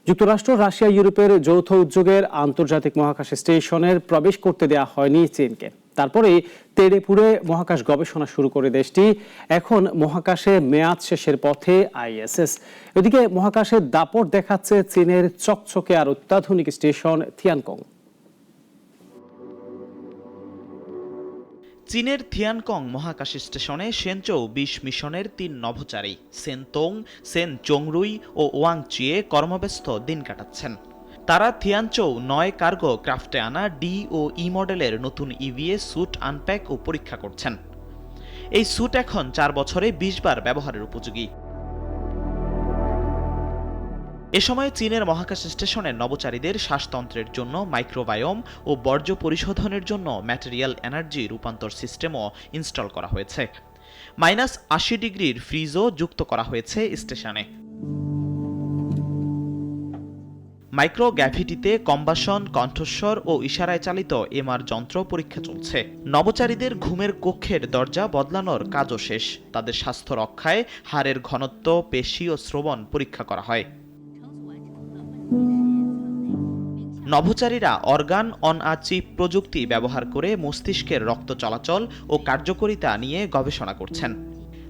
যুক্তরাষ্ট্র, রাশিয়া, ইউরোপের যৌথ উদ্যোগের আন্তর্জাতিক মহাকাশ স্টেশনের প্রবেশ করতে দেওয়া হয়নি চীনকে। তারপরেই তেড়ে পুড়ে মহাকাশ গবেষণা শুরু করে দেশটি। এখন মহাকাশে মেয়াদ শেষের পথে আইএসএস। এদিকে মহাকাশের দাপট দেখাচ্ছে চীনের চকচকে আর অত্যাধুনিক স্টেশন থিয়ানকং। চীনের থিয়ানকং মহাকাশ স্টেশনে সেনচৌ ২০ মিশনের ৩ নভোচারী সেনতোং, সেন চংরুই ও ওয়াং চিয়ে কর্মব্যস্ত দিন কাটাচ্ছেন। তারা থিয়ানচৌ ৯ কার্গো ক্রাফটে আনা ডি ও ই মডেলের নতুন ইভিএ স্যুট আনপ্যাক ও পরীক্ষা করছেন। এই স্যুট এখন ৪ বছরে ২০ বার ব্যবহারের উপযোগী। এ সময় চীনের মহাকাশ স্টেশনের নভোচারীদের শ্বাসতন্ত্রের জন্য মাইক্রোবায়োম ও বর্জ্য পরিশোধনের জন্য ম্যাটেরিয়াল এনার্জি রূপান্তর সিস্টেমও ইনস্টল করা হয়েছে। -৮০ ডিগ্রির ফ্রিজও যুক্ত করা হয়েছে স্টেশনে। মাইক্রো গ্র্যাভিটিতে কম্বাসন, কণ্ঠস্বর ও ইশারায় চালিত এমআর যন্ত্র পরীক্ষা চলছে। নভোচারীদের ঘুমের কক্ষের দরজা বদলানোর কাজও শেষ। তাদের স্বাস্থ্য রক্ষায় হাড়ের ঘনত্ব, পেশি ও শ্রবণ পরীক্ষা করা হয়। নভোচারীরা অর্গান অন আ চিপ প্রযুক্তি ব্যবহার করে মস্তিষ্কের রক্ত চলাচল ও কার্যকারিতা নিয়ে গবেষণা করছেন।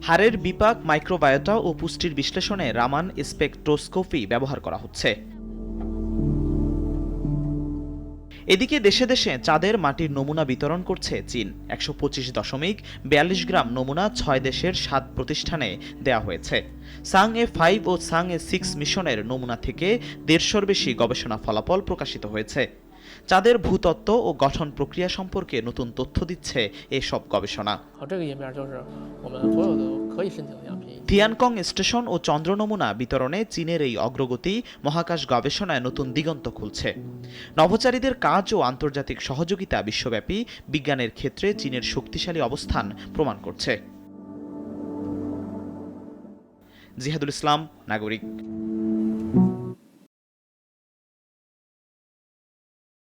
হাড়ের বিপাক, মাইক্রোবায়োটা ও পুষ্টির বিশ্লেষণে রামান স্পেকট্রোস্কোপি ব্যবহার করা হচ্ছে। এদিকে দেশে দেশে চাঁদের মাটির নমুনা বিতরণ করছে চীন। ১২৫.৪২ গ্রাম নমুনা ৬ দেশের ৭ প্রতিষ্ঠানে দেয়া হয়েছে। সাং-এ-৫ ও সাং-এ-৬ মিশনের নমুনা থেকে ১৫০'র বেশি গবেষণা ফলাফল প্রকাশিত হয়েছে। চাঁদের ভূতত্ত্ব ও গঠন প্রক্রিয়া সম্পর্কে নতুন তথ্য দিচ্ছে এসব গবেষণা। থিয়ানকং স্টেশন ও চন্দ্র নমুনা বিতরণে চীনের এই অগ্রগতি মহাকাশ গবেষণায় নতুন দিগন্ত খুলছে। নভোচারীদের কাজ ও আন্তর্জাতিক সহযোগিতা বিশ্বব্যাপী বিজ্ঞানের ক্ষেত্রে চীনের শক্তিশালী অবস্থান প্রমাণ করছে। জিহাদুল ইসলাম, নাগরিক।